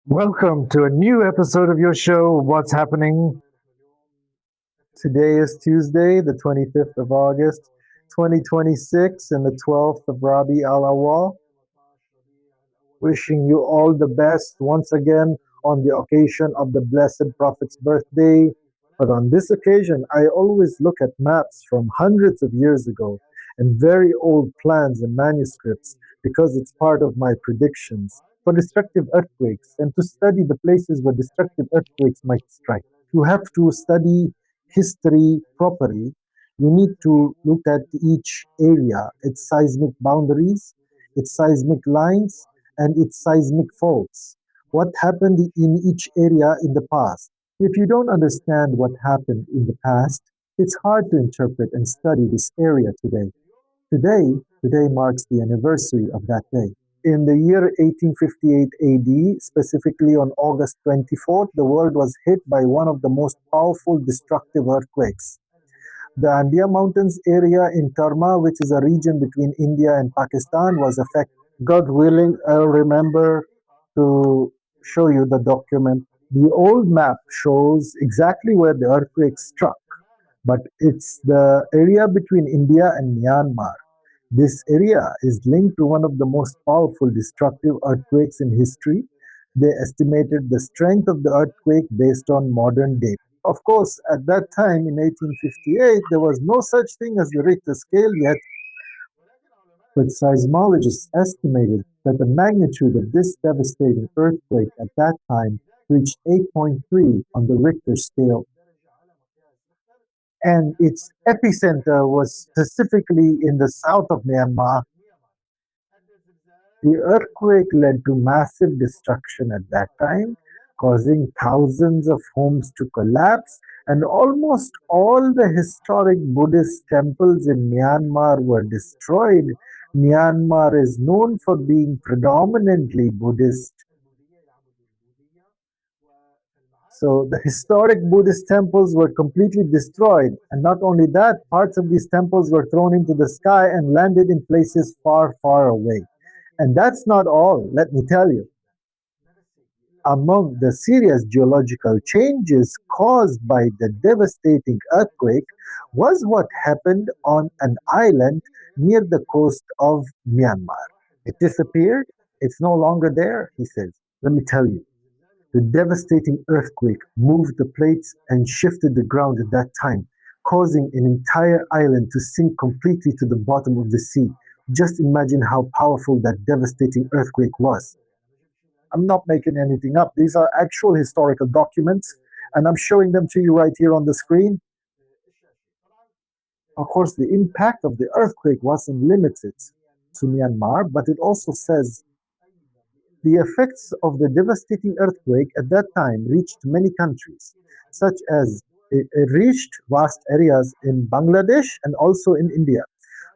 Welcome to a new episode of your show, What's Happening? Today is Tuesday, the 25th of August, 2026, and the 12th of Rabi al Awal. Wishing you all the best once again on the occasion of the Blessed Prophet's birthday. But on this occasion, I always look at maps from hundreds of years ago and very old plans and manuscripts because it's part of my predictions for destructive earthquakes and to study the places where destructive earthquakes might strike. You have to study history properly. You need to look at each area, its seismic boundaries, its seismic lines, and its seismic faults. What happened in each area in the past? If you don't understand what happened in the past, it's hard to interpret and study this area today. Today marks the anniversary of that day. In the year 1858 AD, specifically on August 24th, the world was hit by one of the most powerful destructive earthquakes. The Andia Mountains area in Karma, which is a region between India and Pakistan, was affected. God willing, I'll remember to show you the document. The old map shows exactly where the earthquake struck, but it's the area between India and Myanmar. This area is linked to one of the most powerful destructive earthquakes in history. They estimated the strength of the earthquake based on modern data. Of course, at that time in 1858, there was no such thing as the Richter scale yet, but seismologists estimated that the magnitude of this devastating earthquake at that time reached 8.3 on the Richter scale, and its epicenter was specifically in the south of Myanmar. The earthquake led to massive destruction at that time, causing thousands of homes to collapse, and almost all the historic Buddhist temples in Myanmar were destroyed. Myanmar is known for being predominantly Buddhist. So the historic Buddhist temples were completely destroyed. And not only that, parts of these temples were thrown into the sky and landed in places far, far away. And that's not all, let me tell you. Among the serious geological changes caused by the devastating earthquake was what happened on an island near the coast of Myanmar. It disappeared. It's no longer there, he says. Let me tell you. The devastating earthquake moved the plates and shifted the ground at that time, causing an entire island to sink completely to the bottom of the sea. Just imagine how powerful that devastating earthquake was. I'm not making anything up. These are actual historical documents, and I'm showing them to you right here on the screen. Of course, the impact of the earthquake wasn't limited to Myanmar, but it also says the effects of the devastating earthquake at that time reached many countries, such as it reached vast areas in Bangladesh and also in India.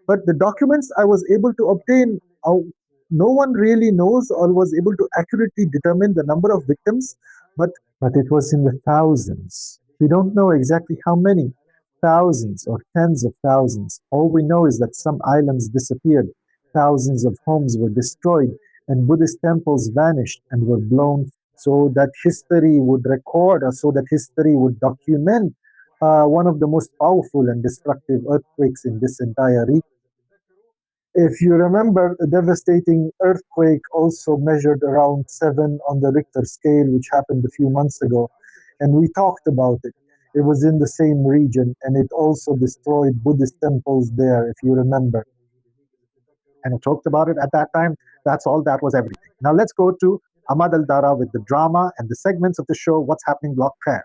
But the documents I was able to obtain, no one really knows or was able to accurately determine the number of victims, but, but it was in the thousands. We don't know exactly how many, thousands or tens of thousands. All we know is that some islands disappeared, thousands of homes were destroyed, and Buddhist temples vanished and were blown, so that history would record, or so that history would document one of the most powerful and destructive earthquakes in this entire region. If you remember, a devastating earthquake also measured around 7 on the Richter scale, which happened a few months ago, and we talked about it. It was in the same region, and it also destroyed Buddhist temples there, if you remember. And I talked about it at that time. That's all, that was everything. Now let's go to Ahmad Al-Dara with the drama and the segments of the show, What's Happening Block Prayer.